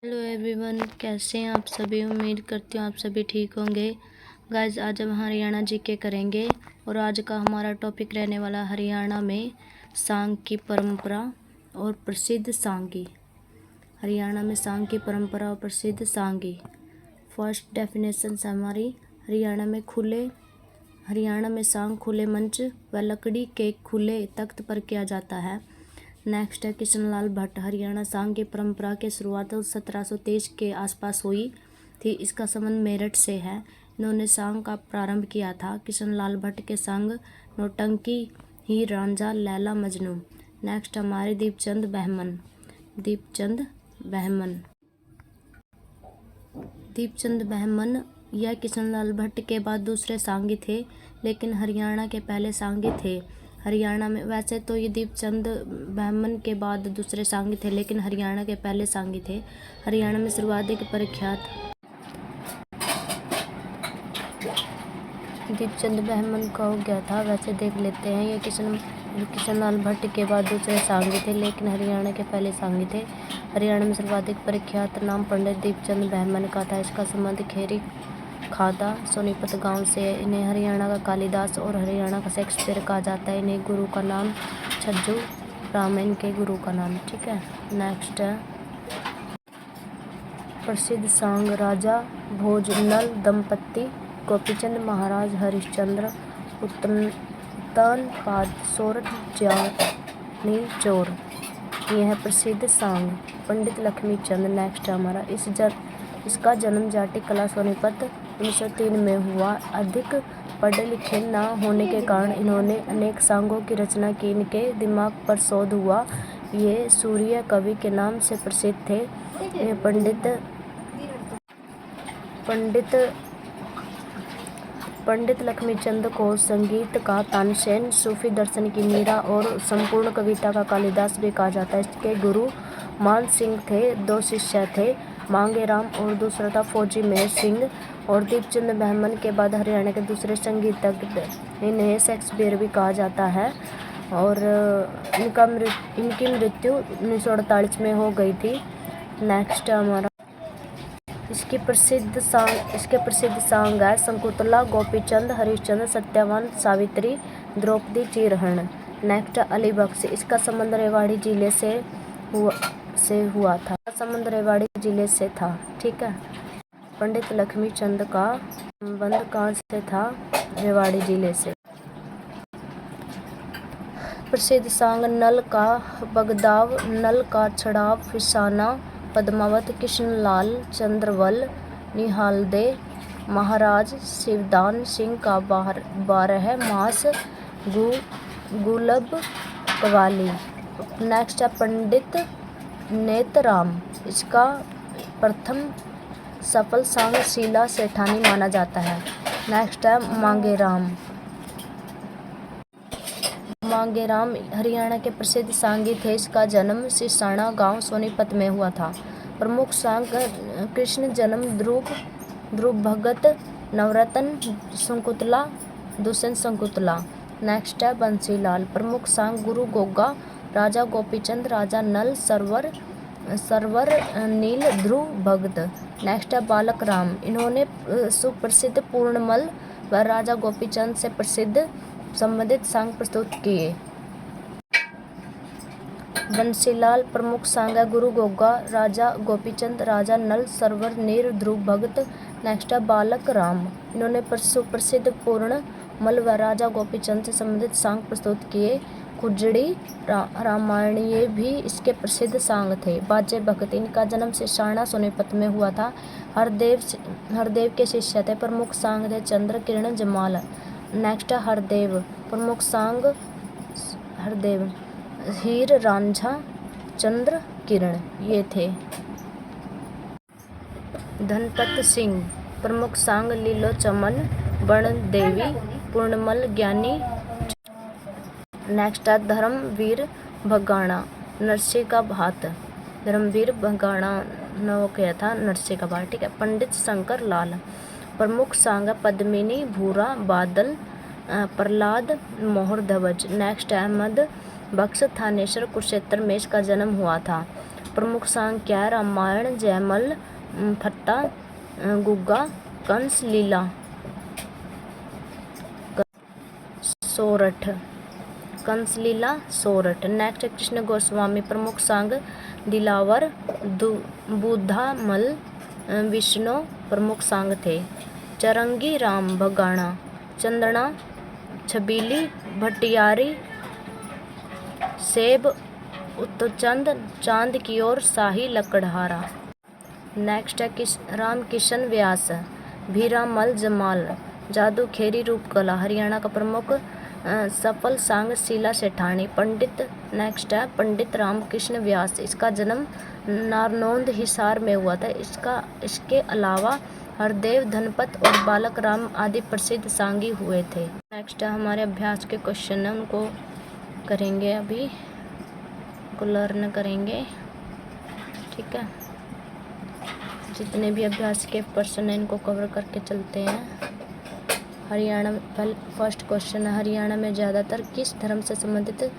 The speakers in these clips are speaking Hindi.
हेलो एवरीवन, कैसे हैं आप सभी। उम्मीद करती हूँ आप सभी ठीक होंगे। गाइस, आज हम हरियाणा जीके करेंगे और आज का हमारा टॉपिक रहने वाला हरियाणा में सांग की परंपरा और प्रसिद्ध सांगी। हरियाणा में सांग की परंपरा और प्रसिद्ध सांगी। फर्स्ट डेफिनेशन हमारी, हरियाणा में सांग खुले मंच व लकड़ी के खुले तख्त पर किया जाता है। नेक्स्ट है किशनलाल भट्ट। हरियाणा सांग की परंपरा की शुरुआत 1723 के आसपास हुई थी। इसका संबंध मेरठ से है। इन्होंने सांग का प्रारंभ किया था। किशनलाल भट्ट के संग नौटंकी, हीर रांझा, लैला मजनू। नेक्स्ट हमारे दीपचंद बहमन यह किशनलाल भट्ट के बाद दूसरे सांगी थे, लेकिन हरियाणा के पहले सांगी थे। हरियाणा में वैसे तो ये दीपचंद बहमन के बाद दूसरे सांगी थे, लेकिन हरियाणा के पहले सांगी थे। हरियाणा में सर्वाधिक प्रख्यात दीपचंद बहमन का हो गया था। वैसे देख लेते हैं, ये किशनलाल भट्ट के बाद दूसरे सांगी थे, लेकिन हरियाणा के पहले सांगी थे। हरियाणा में सर्वाधिक प्रख्यात नाम पंडित दीपचंद बहमन का था। इसका संबंध खेरी खादा सोनीपत गांव से है। इन्हें हरियाणा का कालिदास और हरियाणा का शेक्सपियर कहा जाता है। इन्हें गुरु का नाम छज्जू राम, इनके गुरु का नाम। ठीक है, नेक्स्ट है प्रसिद्ध सांग राजा भोजनल दंपत्ति गोपीचंद महाराज हरिश्चंद्र उत्तनपाद सोरठ ज्ञानी चोर। ये है प्रसिद्ध सांग पंडित लक्ष्मी चंद। नेक्स्ट है हमारा इसका जन्म जाटी कला सोनीपत 1903 में हुआ। अधिक पढ़े लिखे न होने के कारण इन्होंने अनेक सांगों की रचना की। इनके दिमाग पर शोध हुआ। ये सूर्य कवि के नाम से प्रसिद्ध थे। ये पंडित लक्ष्मीचंद को संगीत का तानसेन, सूफी दर्शन की मीरा और संपूर्ण कविता का कालिदास भी कहा जाता है। इसके गुरु मान सिंह थे। 2 शिष्य थे, मांगेराम और दूसरा था फौजी महेश सिंह। और दीपचंद बहमन के बाद हरियाणा के दूसरे संगीतज्ञ, इन्हें शेक्सपियर भी कहा जाता है। और इनकी मृत्यु 1948 में हो गई थी। नेक्स्ट हमारा इसके प्रसिद्ध सांग है शकुंतला, गोपीचंद, हरिश्चंद्र, सत्यवान, सावित्री, द्रौपदी, चिरहरण। नेक्स्ट अलीबख्श। इसका संबंध रेवाड़ी जिले से हुआ था। ठीक है, पंडित लक्ष्मीचंद का संबंध कहाँ से था? रेवाड़ी जिले से। प्रसिद्ध सांग नल का बगदाव, नल का छड़ाव, फिसाना, पद्मावत, कृष्णलाल, चंद्रवल, निहालदे, महाराज शिवदान सिंह का 12 मास, गुलब कवाली। नेक्स्ट है पंडित नेतराम। इसका प्रथम सफल सांग शीला सेठानी माना जाता है। नेक्स्ट है मांगेराम हरियाणा के प्रसिद्ध सांगी थे। इसका जन्म सिसाना गांव सोनीपत में हुआ था। प्रमुख सांग कृष्ण जन्म, ध्रुव भगत, नवरत्न, शकुंतला, दुष्यंत शकुंतला। नेक्स्ट है बंसीलाल। प्रमुख सांग गुरु गोगा, राजा गोपीचंद, राजा नल, सरवर नील, ध्रुव भगत। नेक्स्ट है बालक राम। इन्होंने सुप्रसिद्ध पूर्णमल व राजा गोपीचंद से प्रसिद्ध संबंधित सांग प्रस्तुत किए। बंसीलाल प्रमुख सांग है गुरु गोगा, राजा गोपीचंद, राजा नल, सरवर नील, ध्रुव भगत। नेक्स्ट है बालक राम। इन्होंने सुप्रसिद्ध पूर्णमल व राजा गोपीचंद से संबंधित सांग प्रस्तुत किए। खुजड़ी रामायण ये भी इसके प्रसिद्ध सांग थे। बाजे भगत। इनका जन्म सिसाना सोनीपत में हुआ था। हरदेव के शिष्य थे। प्रमुख सांग थे चंद्र, किरण, जमाल। नेक्स्ट है हरदेव। प्रमुख सांग हरदेव, हीर रांझा, चंद्र, किरण ये थे। धनपत सिंह। प्रमुख सांग लीलो चमन, बण देवी, पूर्णमल, ज्ञानी। नेक्स्ट है धर्मवीर भगाना, नरसिंह का भात। धर्मवीर भगाना न क्या था, नरसिंह का भात। ठीक है, पंडित शंकर लाल। प्रमुख सांग पद्मिनी, भूरा, बादल, प्रहलाद, मोहर ध्वज। नेक्स्ट अहमद बख्श थानेश्वर कुरुक्षेत्र में इसका जन्म हुआ था। प्रमुख सांग क्या है? रामायण, जयमल, फत्ता, गुग्गा, कंस लीला, सोरठ, कंस लीला, सोरठ। नेक्स्ट है कृष्ण गोस्वामी प्रमुख सांग दिलावर, बुधामल, विष्णु प्रमुख सांग थे। चरंगी राम भगाना, चंदना, छबीली, भटियारी, सेब, उत्तचंद, चांद की ओर, शाही लकड़हारा। नेक्स्ट है राम किशन व्यास, भीरामल जमाल, जादू खेरी रूपकला, हरियाणा का प्रमुख सफल सांग शीला सेठानी। पंडित नेक्स्ट है पंडित रामकृष्ण व्यास, इसका जन्म नारनौंद हिसार में हुआ था। इसके अलावा हरदेव, धनपत और बालक राम आदि प्रसिद्ध सांगी हुए थे। नेक्स्ट है हमारे अभ्यास के क्वेश्चन है, उनको करेंगे अभी, उनको लर्न करेंगे, ठीक है। जितने भी अभ्यास के प्रश्न हैं इनको कवर करके चलते हैं। हरियाणा में फर्स्ट क्वेश्चन है, हरियाणा में ज़्यादातर किस धर्म से संबंधित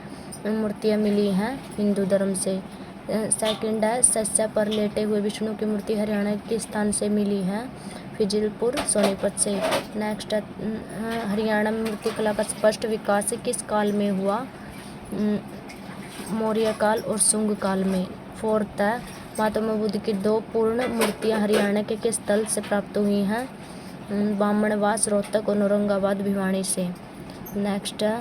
मूर्तियाँ मिली हैं? हिंदू धर्म से। सेकंड है शस्या पर लेटे हुए विष्णु की मूर्ति हरियाणा के किस स्थान से मिली है? फिजिलपुर, सोनीपत से। नेक्स्ट है हरियाणा में मूर्ति कला का स्पष्ट विकास किस काल में हुआ? मौर्य काल और शुंग काल में। फोर्थ है महात्मा बुद्ध की 2 पूर्ण मूर्तियां हरियाणा के किस स्थल से प्राप्त हुई हैं? बामणवास, रोहतक और औरंगाबाद, भिवानी से। नेक्स्ट है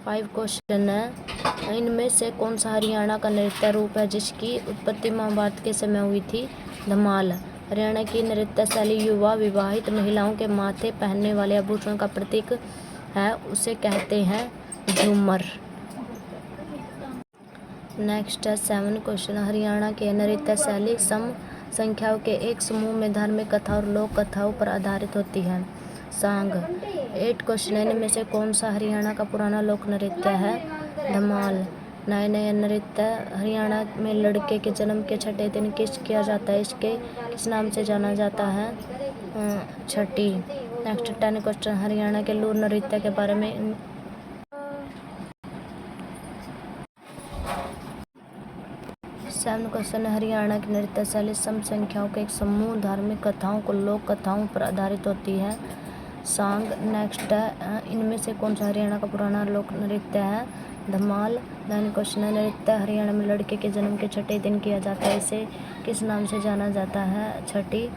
5 क्वेश्चन है, इनमें से कौन सा हरियाणा का नृत्य रूप है जिसकी उत्पत्ति महाभारत के समय हुई थी? धमाल। हरियाणा की नृत्य शैली युवा विवाहित महिलाओं के माथे पहनने वाले आभूषण का प्रतीक है, उसे कहते हैं झूमर। नेक्स्ट है 7 क्वेश्चन, हरियाणा के नृत्य शैली सम संख्याओं के एक समूह में धार्मिक कथा और लोक कथाओं पर आधारित होती है। सांग। 8 क्वेश्चन, इनमें से कौन सा हरियाणा का पुराना लोक नृत्य है? धमाल। 9 नृत्य हरियाणा में लड़के के जन्म के छठे दिन किस किया जाता है? इसके किस नाम से जाना जाता है? छठी। नेक्स्ट 10 क्वेश्चन, हरियाणा के लूर नृत्य के बारे में 7 क्वेश्चन, हरियाणा की नृत्य शैली सम संख्याओं के एक समूह धार्मिक कथाओं को लोक कथाओं पर आधारित होती है। सांग। नेक्स्ट है इनमें से कौन सा हरियाणा का पुराना लोक नृत्य है? धमाल। 9 क्वेश्चन, नृत्य हरियाणा में लड़के के जन्म के छठे दिन किया जाता है, इसे किस नाम से जाना जाता है? छठी।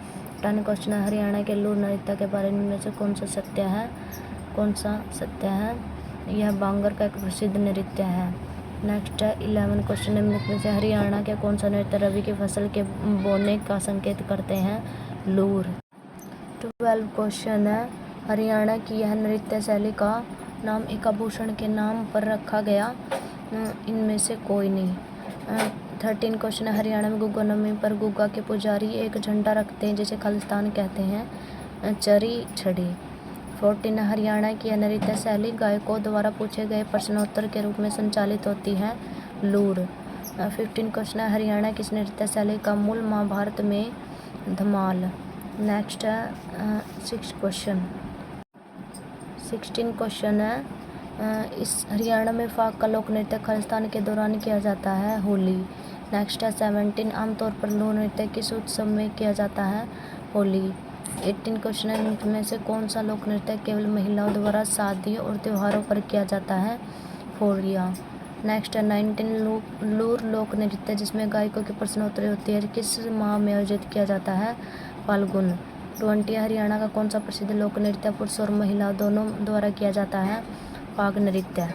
10 क्वेश्चन, हरियाणा के लूर नृत्य के बारे में से कौन सा सत्य है? यह बांगर का एक प्रसिद्ध नृत्य है। नेक्स्ट है 11 क्वेश्चन, निम्नलिखित से हरियाणा के कौन सा नृत्य रबी की फसल के बोने का संकेत करते हैं? लूर। 12 क्वेश्चन है, हरियाणा की यह नृत्य शैली का नाम एक आभूषण के नाम पर रखा गया, इनमें से कोई नहीं। 13 क्वेश्चन है, हरियाणा में गुग्गा नवमी पर गुग्गा के पुजारी एक झंडा रखते हैं जिसे खालिस्तान कहते हैं, चरी छड़ी। 14 हरियाणा की यह नृत्य शैली गायकों द्वारा पूछे गए प्रश्नोत्तर के रूप में संचालित होती है, लूर। 15 क्वेश्चन है, हरियाणा की इस नृत्य शैली का मूल महाभारत में, धमाल। नेक्स्ट है 16 क्वेश्चन है, इस हरियाणा में फाग का लोक नृत्य खालिस्तान के दौरान किया जाता है, होली। नेक्स्ट है 17, आमतौर पर लूर नृत्य किस उत्सव में किया जाता है? होली। 18 क्वेश्चन है, इनमें से कौन सा लोक नृत्य केवल महिलाओं द्वारा शादियों और त्योहारों पर किया जाता है? फोरिया। नेक्स्ट है 19, लूर लोक नृत्य जिसमें गायकों की प्रश्नोत्तरी होती है किस माह में आयोजित किया जाता है? फाल्गुन। 20 हरियाणा का कौन सा प्रसिद्ध लोक नृत्य पुरुष और महिला दोनों द्वारा किया जाता है? फाग नृत्य।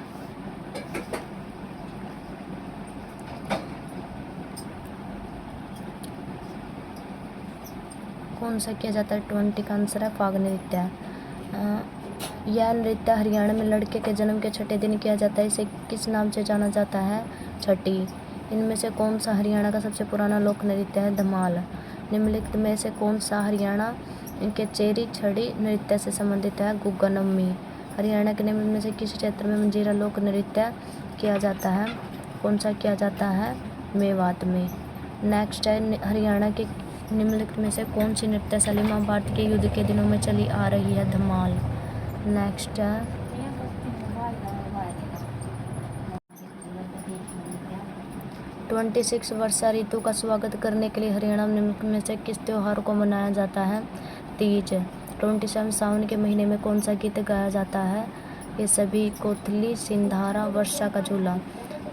कौन सा किया जाता है? 20 का आंसर है फाग नृत्य। यह नृत्य हरियाणा में लड़के के जन्म के छठे दिन किया जाता है, इसे किस नाम से जाना जाता है? छठी। इनमें से कौन सा हरियाणा का सबसे पुराना लोक नृत्य है? धमाल। निम्नलिखित में से कौन सा हरियाणा के चेरी छड़ी नृत्य से संबंधित है? गुग्गा नवमी। हरियाणा के निम्न में से किस क्षेत्र में मंजीरा लोक नृत्य किया जाता है? कौन सा किया जाता है? मेवात में। नेक्स्ट है हरियाणा के निम्नलिखित में से कौन सी नृत्य शैली महाभारत के युद्ध के दिनों में चली आ रही है? धमाल। नेक्स्ट है 26 वर्षा ऋतु का स्वागत करने के लिए हरियाणा में से किस त्योहार को मनाया जाता है? तीज। 27 सावन के महीने में कौन सा गीत गाया जाता है? ये सभी। कोथली, सिंधारा, वर्षा का झूला।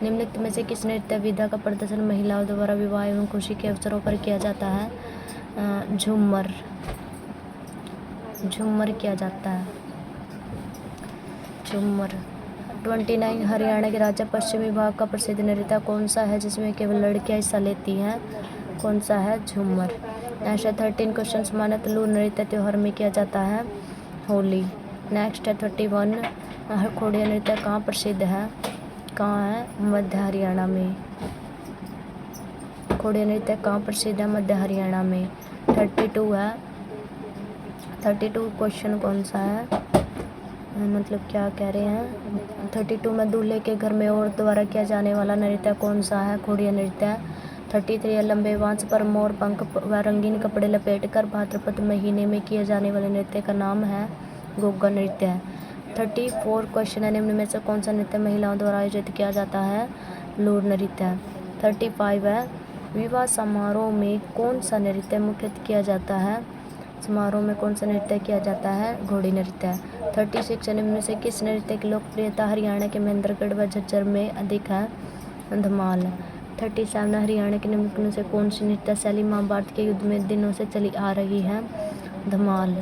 निम्नलिखित में से किस नृत्य विधा का प्रदर्शन महिलाओं द्वारा विवाह एवं खुशी के अवसरों पर किया जाता है? झूमर। झूमर किया जाता है। झूमर। 29 हरियाणा के राज्य पश्चिमी भाग का प्रसिद्ध नृत्य कौन सा है जिसमें केवल लड़कियां हिस्सा लेती हैं? कौन सा है? झूमर। नेक्स्ट है 13 क्वेश्चन। मानत लूर नृत्य त्योहार में किया जाता है? होली। नेक्स्ट है 31 खोड़िया नृत्य कहाँ प्रसिद्ध है? कहाँ है? मध्य हरियाणा में। खोड़िया नृत्य कहाँ प्रसिद्ध है? मध्य हरियाणा में। 32 है। 32 क्वेश्चन कौन सा है, मतलब क्या कह रहे हैं? 32 में दूल्हे के घर में औरत द्वारा किया जाने वाला नृत्य कौन सा है? खोड़िया नृत्य। 33 लंबे बांस पर मोर पंख व रंगीन कपड़े लपेटकर भाद्रपद महीने में किए जाने वाले नृत्य का नाम है? गोगा नृत्य। 34 क्वेश्चन है, निम्न में से कौन सा नृत्य महिलाओं द्वारा आयोजित किया जाता है? लूर नृत्य। 35 है, विवाह समारोह में कौन सा नृत्य मुख्यतः किया जाता है? समारोह में कौन सा नृत्य किया जाता है? घोड़ी नृत्य। 36 निम्न में से किस नृत्य की लोकप्रियता हरियाणा के महेंद्रगढ़ व झज्जर में अधिक है? धमाल। 37 हरियाणा के निम्नलिखित में से कौन सी नृत्य शैली महाभारत के युद्ध में दिनों से चली आ रही है? धमाल।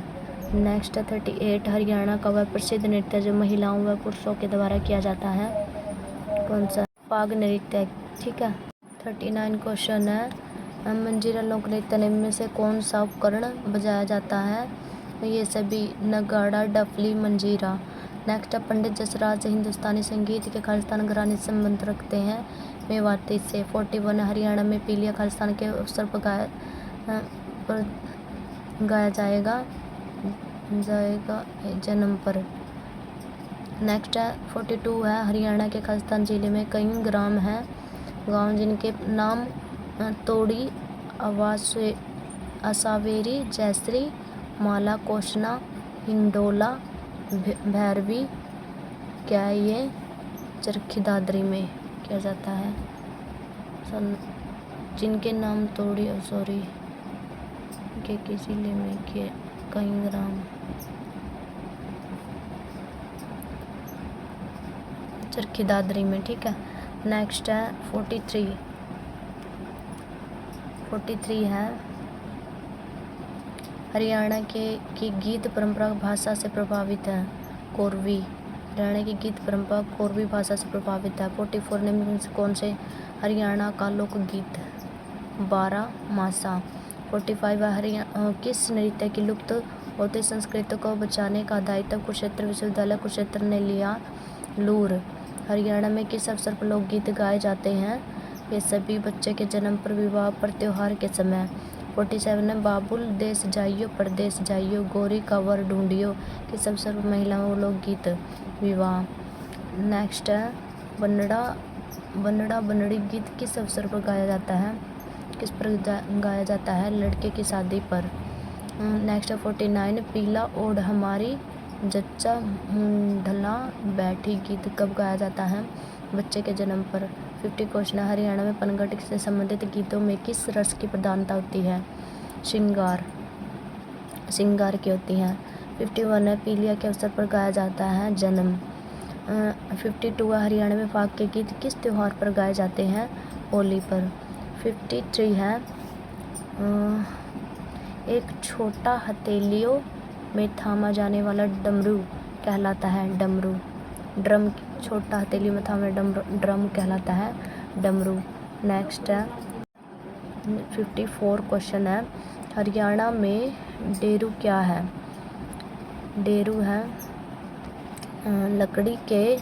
नेक्स्ट 38 हरियाणा का वह प्रसिद्ध नृत्य जो महिलाओं व पुरुषों के द्वारा किया जाता है? कौन सा? फाग नृत्य। ठीक है। 39 क्वेश्चन है, मंजीरा लोक नृत्य निम्न में से कौन सा उपकरण बजाया जाता है? ये सभी। नगाड़ा, डफली, मंजीरा। नेक्स्ट पंडित जसराज हिंदुस्तानी संगीत के खालिस्तान घराने से संबंध रखते हैं? मेवाती से। 41 हरियाणा में पीलिया खालिस्तान के अवसर पर गाया जाएगा जन्म पर। नेक्स्ट है 42 है, हरियाणा के खालिस्तान जिले में कई ग्राम हैं गांव जिनके नाम तोड़ी, असावेरी, जयश्री, माला, कोशना, हिंडोला, भैरवी। क्या ये चरखी दादरी में किया जाता है? जिनके नाम तोड़ी के किसी जिले में किए कई ग्राम चरखी दादरी में। ठीक है। नेक्स्ट है 43 है, हरियाणा की गीत परंपरा भाषा से प्रभावित है? कोरवी। हरियाणा की गीत परंपरा कोरवी भाषा से प्रभावित है। 44 निम्न से कौन से हरियाणा का लोकगीत? 12 मासा। 45 हरियाणा किस नृत्य की लुप्त होती संस्कृति को बचाने का दायित्व कुरुक्षेत्र विश्वविद्यालय कुरुक्षेत्र ने लिया? लूर। हरियाणा में किस अवसर पर लोकगीत गाए जाते हैं? ये सभी। बच्चे के जन्म पर, विवाह पर, त्योहार के समय। 47 बाबुल देश जाइयो परदेश जाइयो, गोरी का वर ढूंढियो किस अवसर पर महिलाओं लोकगीत? विवाह। नेक्स्ट है बनड़ा बनड़ी गीत किस अवसर पर गाया जाता है? किस पर गाया जाता है? लड़के की शादी पर। नेक्स्ट है 49 पीला ओढ़ हमारी जच्चा मुंढला बैठी गीत कब गाया जाता है? बच्चे के जन्म पर। 50 क्वेश्चन है, हरियाणा में पनघट से संबंधित गीतों में किस रस की प्रधानता होती है? श्रृंगार की होती है। 51 है, पीलिया के अवसर पर गाया जाता है? जन्म। 52 है, हरियाणा में फाग के गीत किस त्योहार पर गाए जाते हैं? होली पर। 53 है, एक छोटा हथेलियों में थामा जाने वाला डमरू कहलाता है? डमरू। ड्रम। छोटा हथेलियों में थामा ड्रम कहलाता है? डमरू। नेक्स्ट है 54 क्वेश्चन है, हरियाणा में डेरू क्या है? डेरू है लकड़ी के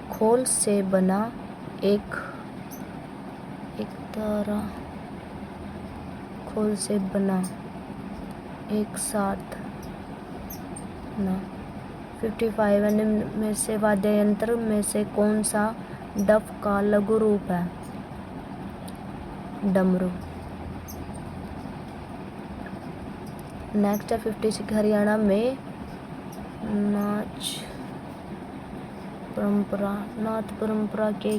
खोल से बना एक तरह खोल से बना एक साथ ना। 55 निम्न में से वाद्य यंत्र में से कौन सा डफ का लघु रूप है? डमरू। नेक्स्ट है 56 हरियाणा में नाच परंपरा के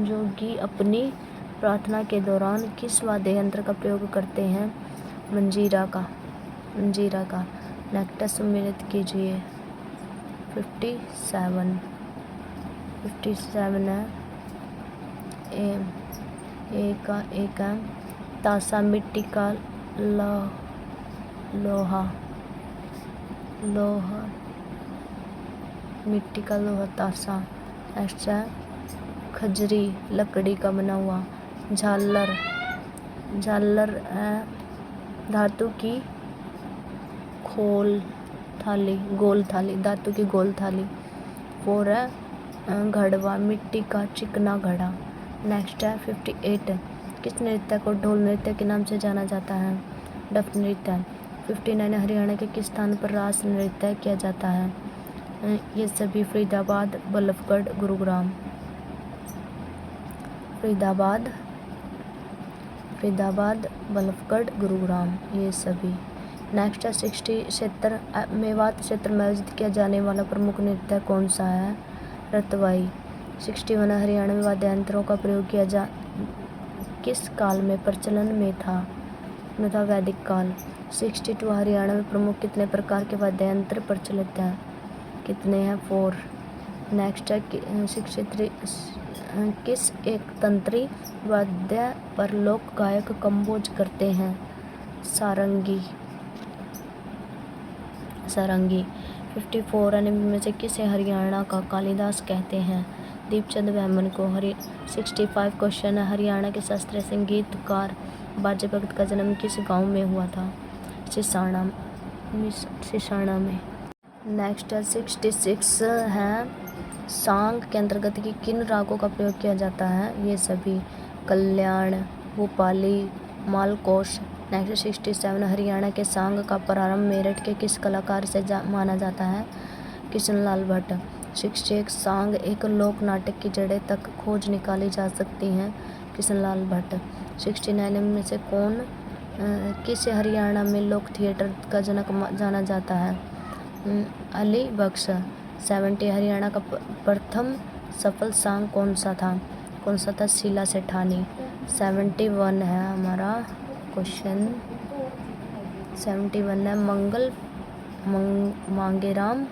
योगी अपनी प्रार्थना के दौरान किस वाद्य यंत्र का प्रयोग करते हैं? मंजीरा का। नेक्स्ट सम्मिलित कीजिए। 57 है ए का एक है तासा, मिट्टी का लोहा, मिट्टी का लोहा तासा। नेक्स्ट है खजरी, लकड़ी का बना हुआ। झालर धातु की गोल थाली, धातु की गोल थाली। 4 है घड़वा, मिट्टी का चिकना घड़ा। नेक्स्ट है 58 किस नृत्य को ढोल नृत्य के नाम से जाना जाता है? डफ नृत्य। 59 हरियाणा के किस स्थान पर रास नृत्य किया जाता है? ये सभी फरीदाबाद, बल्लभगढ़, गुरुग्राम। फरीदाबाद, बल्लभगढ़, गुरुग्राम, ये सभी। नेक्स्ट है 60 मेवात क्षेत्र में आयोजित किया जाने वाला प्रमुख नृत्य कौन सा है? रतवाई। 61 हरियाणा में वाद्य यंत्रों का प्रयोग किस काल में प्रचलन में था? वैदिक काल। 62 हरियाणा में प्रमुख कितने प्रकार के वाद्य यंत्र प्रचलित हैं? कितने हैं? 4। नेक्स्ट है 63 किस एक तंत्री वाद्य पर लोक गायक कंपोज करते हैं? सारंगी। 54 में से किसे हरियाणा का कालिदास कहते हैं? दीपचंद बैमन को। 65 क्वेश्चन है हरियाणा के शास्त्रीय संगीतकार बाजे भगत का जन्म किस गांव में हुआ था? सिसाना में। नेक्स्ट है 66 है सांग के अंतर्गत की किन रागों का प्रयोग किया जाता है? ये सभी। कल्याण, भूपाली, मालकोश। नेक्स्ट 67 हरियाणा के सांग का प्रारंभ मेरठ के किस कलाकार से माना जाता है? किशनलाल भट्ट। 68 सांग एक लोक नाटक की जड़ें तक खोज निकाली जा सकती हैं? किशनलाल भट्ट। 69 में से किसे हरियाणा में लोक थिएटर का जनक जाना जाता है? अली बख्श। 70 हरियाणा का प्रथम सफल सांग कौन सा था? शीला सेठानी। 71 है हमारा क्वेश्चन। 71 है मांगेराम।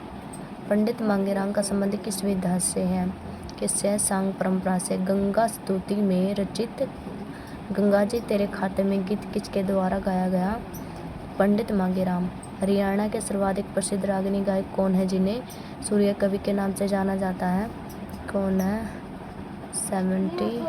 पंडित मांगेराम का संबंध किस विधा से है? किससे है? सांग परंपरा से। गंगा स्तुति में रचित गंगा जी तेरे खाते में गीत किसके द्वारा गाया गया? पंडित मांगेराम। हरियाणा के सर्वाधिक प्रसिद्ध रागिनी गायक कौन है जिन्हें सूर्य कवि के नाम से जाना जाता है? कौन है? 70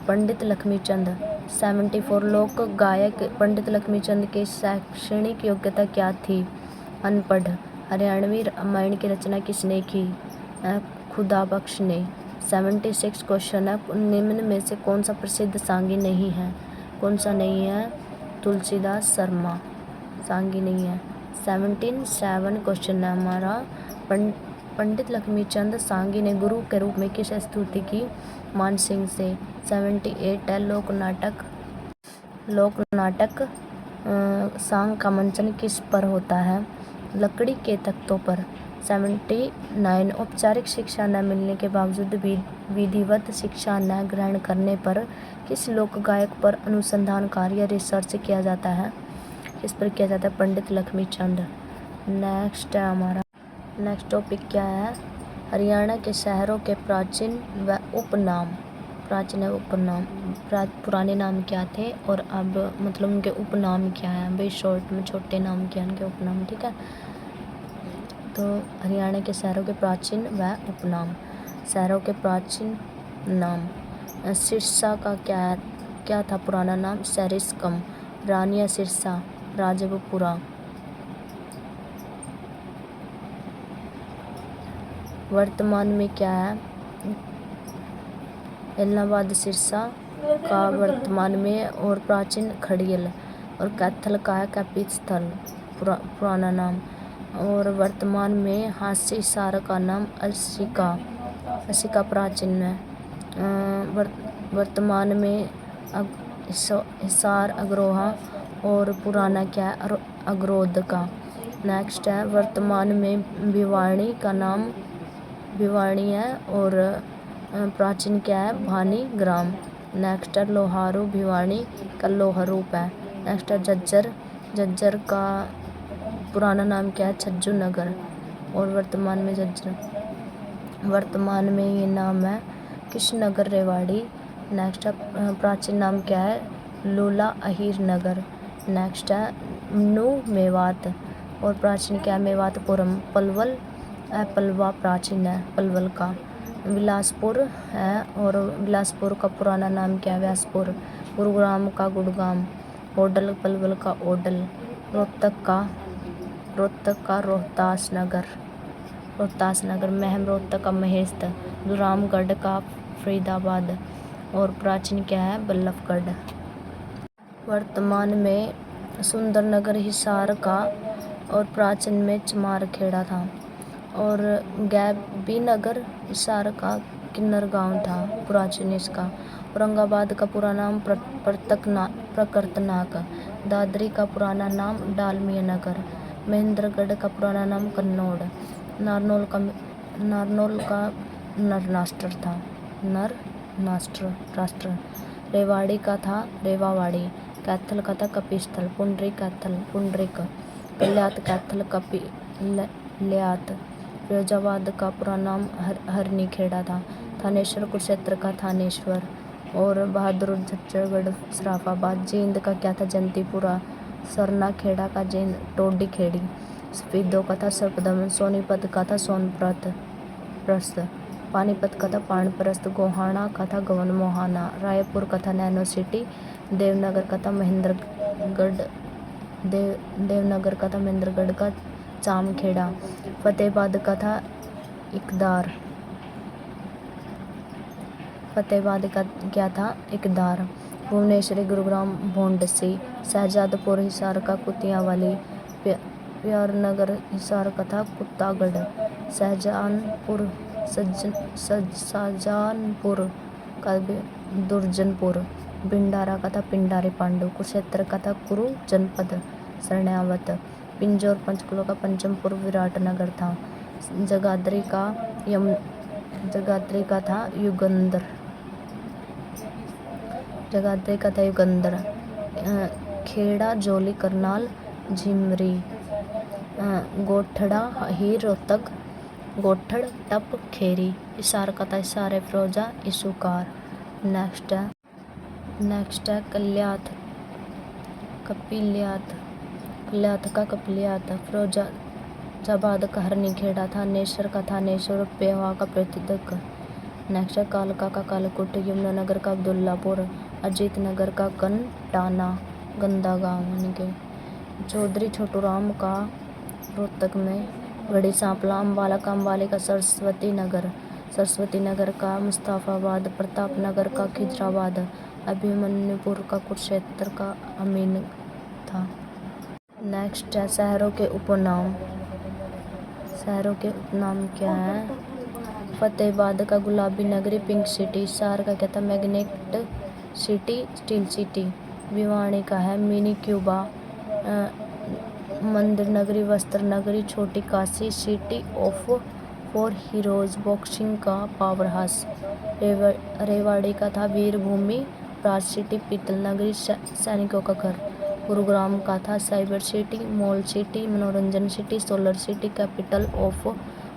पंडित लक्ष्मीचंद। 74 लोक गायक पंडित लक्ष्मीचंद की शैक्षणिक योग्यता क्या थी? अनपढ़। हरियाणवी रामायण की रचना किसने की? खुदाबख्श ने। 76 क्वेश्चन है निम्न में से कौन सा प्रसिद्ध सांगी नहीं है? कौन सा नहीं है? तुलसीदास शर्मा सांगी नहीं है। 7 क्वेश्चन है हमारा पंडित लक्ष्मीचंद सांगी ने गुरु के रूप में किस स्तुति की? मान सिंह से। 78 है लोक नाटक सांग का मंचन किस पर होता है? लकड़ी के तख्तों पर। 79 औपचारिक शिक्षा न मिलने के बावजूद विधिवत शिक्षा न ग्रहण करने पर किस लोक गायक पर अनुसंधान कार्य रिसर्च किया जाता है? किस पर किया जाता है? पंडित लक्ष्मीचंद। नेक्स्ट है हमारा नेक्स्ट टॉपिक क्या है? हरियाणा के शहरों के प्राचीन व उपनाम। प्राचीन है उपनाम। पुराने नाम क्या थे और अब मतलब उनके उपनाम क्या है? भाई शॉर्ट में छोटे नाम क्या है उनके उपनाम, ठीक है। तो हरियाणा के शहरों के प्राचीन व उपनाम। शहरों के प्राचीन नाम। सिरसा का क्या था पुराना नाम? सरिस्कम। रानिया सिरसा, राजबपुरा। वर्तमान में क्या है? एलनाबाद सिरसा का वर्तमान में और प्राचीन खड़ियल और कैथल का है कैपिस्थल पुराना नाम। और वर्तमान में हास्य हिसार का नाम असिका प्राचीन है। वर्तमान में हिसार अग्रोहा और पुराना क्या है? अग्रोध का। नेक्स्ट है वर्तमान में भिवाड़ी का नाम भिवाड़ी है और प्राचीन क्या है, भानी ग्राम। नेक्स्ट है लोहारू, भिवानी का लोहा रूप है। नेक्स्ट है झज्जर। झज्जर का पुराना नाम क्या है, छज्जू नगर। और वर्तमान में झज्जर, वर्तमान में ये नाम है कृष्णनगर रेवाड़ी। नेक्स्ट है प्राचीन नाम क्या है, लूला अहीर नगर। नेक्स्ट है नू मेवात। और प्राचीन क्या है, मेवातपुरम। पलवल पलवा प्राचीन है पलवल का। बिलासपुर है, और बिलासपुर का पुराना नाम क्या है, व्यासपुर। गुरुग्राम का गुड़गाम। ओडल पलवल का ओडल। रोहतक का रोहतास नगर। रोहतास नगर। महम रोहतक का महेश्त। रामगढ़ का फरीदाबाद। और प्राचीन क्या है, बल्लभगढ़। वर्तमान में सुंदरनगर हिसार का। और प्राचीन में चमारखेड़ा था। और गैबी नगर हिसार का किन्नर गांव था प्राचीन इसका। औरंगाबाद का पुराना नाम प्रकर्तनाक। दादरी का पुराना नाम डालमिया नगर। महेंद्रगढ़ का पुराना नाम कन्नौड़। नारनौल का नरनाष्ट्र था, नरनाष्ट्र राष्ट्र। रेवाड़ी का था रेवावाड़ी। कैथल का था कपिस्थल। पुंडरी कैथल पुंडरिक। कल्यात कैथल कपिल्यात। फिरोजाबाद का पुराना नाम हरनीखेड़ा था। थानेश्वर कुरुक्षेत्र का थानेश्वर। और बहादुर झज्जरगढ़ सराफाबाद। जींद का क्या था, जंतीपुरा। सरना खेड़ा का जींद टोडी खेड़ी। सफीदों का था सर्पदमन। सोनीपत का था सोनप्रस्थ। पानीपत का था पानप्रस्थ। गोहाना का था गवन मोहाना। रायपुर का था नैनो सिटी। देवनगर का था महेंद्रगढ़ का चामखेड़ा। फतेहाबाद का था इकदार। फतेहाबाद का क्या था, इकदार। भुवनेश्वरी गुरुग्राम भोंडसी। शहजादपुर हिसार का कुतियावाली। प्यारनगर हिसार का था कुत्तागढ़। शाहजहानपुर का दुर्जनपुर। भिंडारा का था पिंडारी पांडु। कुरुक्षेत्र का था कुरु जनपद शरणावत। पिंजौर पंचकुला का पंचमपुर विराटनगर था। जगाधरी का था युगंधर। खेड़ा जोली करनाल झिमरी। गोठड़ा हीर रोहतक। गोठड़ टप खेरी। हिसार का था हिसार फिरोजा इसुकार। नेक्स्ट है कल्याथ का कपिल्यात। फिरोजाबाद का हरनीखेड़ा। थानेश्वर का थानेश्वर। पेवा का प्रतिदक। नेक्स्ट है कालका का कालकुट। यमुनानगर का अब्दुल्लापुर। अजीत नगर का कंटाना गंदा गांव यानी के। चौधरी छोटूराम का रोहतक में गढ़ी सांपला। अम्बाला का अम्बाली का सरस्वती नगर का मुस्तफाबाद। प्रतापनगर का खिजराबाद। अभिमन्युपुर का कुरुक्षेत्र का अमीन था। नेक्स्ट है शहरों के उपनाम क्या है, फतेहाबाद का गुलाबी नगरी पिंक सिटी। हिसार का क्या था, magnet city steel city. Bhiwani का है मिनी क्यूबा। मंदिर नगरी वस्त्र नगरी छोटी Kashi city of 4 heroes boxing का पावर हाउस। रेवाड़ी का था वीर भूमि राज सिटी पीतल नगरी सैनिकों का घर। गुरुग्राम का था साइबर सिटी मॉल सिटी मनोरंजन city solar city capital of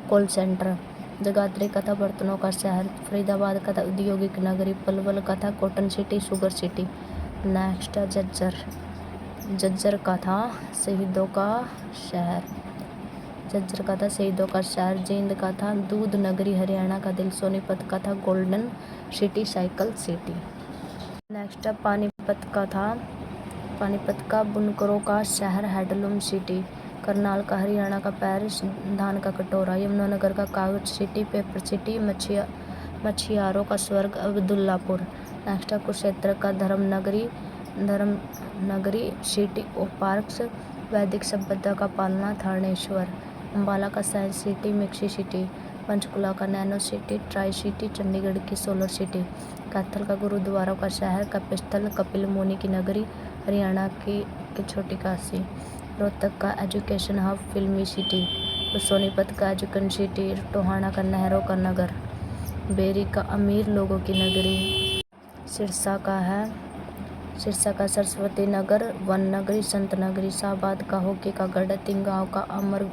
call centre. Jagadhri का था बर्तनों का शहर। फरीदाबाद का था औद्योगिक नगरी। पलवल का था cotton city sugar city. Next है झज्जर का था शहीदों का शहर। जींद का था दूध नगरी हरियाणा का दिल। सोनीपत का था golden city cycle city. Next है पानीपत का बुनकरों का शहर हैंडलूम सिटी। करनाल का हरियाणा का पेरिस धान का कटोरा। यमुनानगर का कागज सिटी पेपर सिटी मछियारों का स्वर्ग अब्दुल्लापुर। नेक्स्ट है कुरुक्षेत्र का धर्म नगरी सिटी ऑफ पार्क्स वैदिक सभ्यता का पालना थानेश्वर। अम्बाला का साइंस सिटी मिक्सी सिटी। पंचकुला का nano city tri city Chandigarh की सोलर सिटी। कैथल का गुरुद्वारों का शहर। कपिस्थल कपिल मुनि की नगरी हरियाणा की छोटी काशी। रोहतक का एजुकेशन हब फिल्मी सिटी। सोनीपत का एजुकेशन सिटी। टोहाना का नहरों का नगर। बेरी का अमीर लोगों की नगरी। सिरसा का सरस्वती नगर, वन नगरी, संत नगरी। शाहबाद का हॉकी का गढ़, तिंगांव का अमर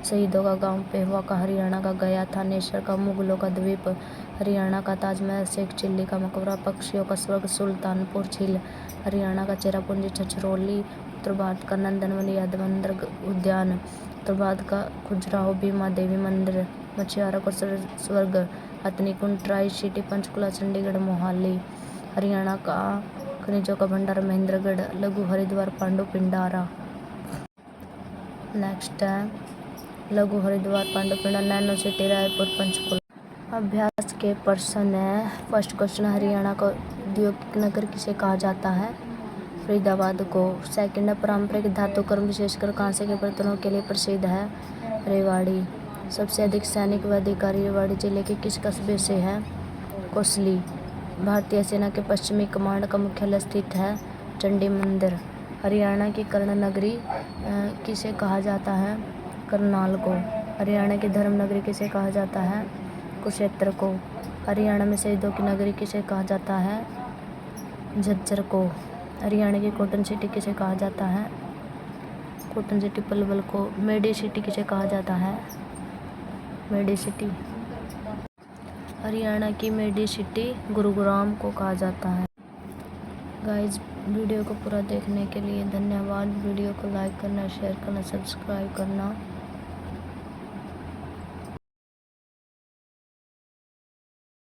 शहीदों का गांव, पेहवा का हरियाणा का गया, थानेसर का मुगलों का द्वीप, हरियाणा का ताजमहल, शेख चिल्ली का मकबरा, पक्षियों का स्वर्ग सुल्तानपुर झील, हरियाणा का चेरापूंजी छछरौली, उत्तर भारत का नंदनवन यादवंदर उद्यान, उत्तर भारत का खजुराहो भीमा देवी मंदिर, मछुआरों का स्वर्ग हथनीकुंड, ट्राई सिटी पंचकुला, चंडीगढ़, मोहाली, हरियाणा का खनिजों का भंडार महेंद्रगढ़, लघु हरिद्वार, पांडु पिंडारा। नेक्स्ट है लघु हरिद्वार, पांडु पिंडारा, नैनो सिटी रायपुर, पंचकुला। अभ्यास के प्रश्न है। फर्स्ट क्वेश्चन, हरियाणा का औद्योगिक नगर किसे कहा जाता है? फरीदाबाद को। सेकंड है, पारंपरिक धातुकर्म विशेषकर कांसे के बर्तनों के लिए प्रसिद्ध है? रेवाड़ी। सबसे अधिक सैनिक व अधिकारी रेवाड़ी जिले के किस कस्बे से है? कोसली। भारतीय सेना के पश्चिमी कमांड का मुख्यालय स्थित है? चंडी मंदिर। हरियाणा की कर्ण नगरी किसे कहा जाता है? करनाल को। हरियाणा की धर्म नगरी किसे कहा जाता है? कुरुक्षेत्र को। हरियाणा में शहीदों की नगरी किसे कहा जाता है? झज्जर को। हरियाणा की कॉटन सिटी किसे कहा जाता है? कॉटन सिटी पलवल को। मेडी सिटी किसे कहा जाता है? मेडी सिटी। हरियाणा की मेडी सिटी गुरुग्राम को कहा जाता है। गाइज, वीडियो को पूरा देखने के लिए धन्यवाद। वीडियो को लाइक करना, शेयर करना, सब्सक्राइब करना।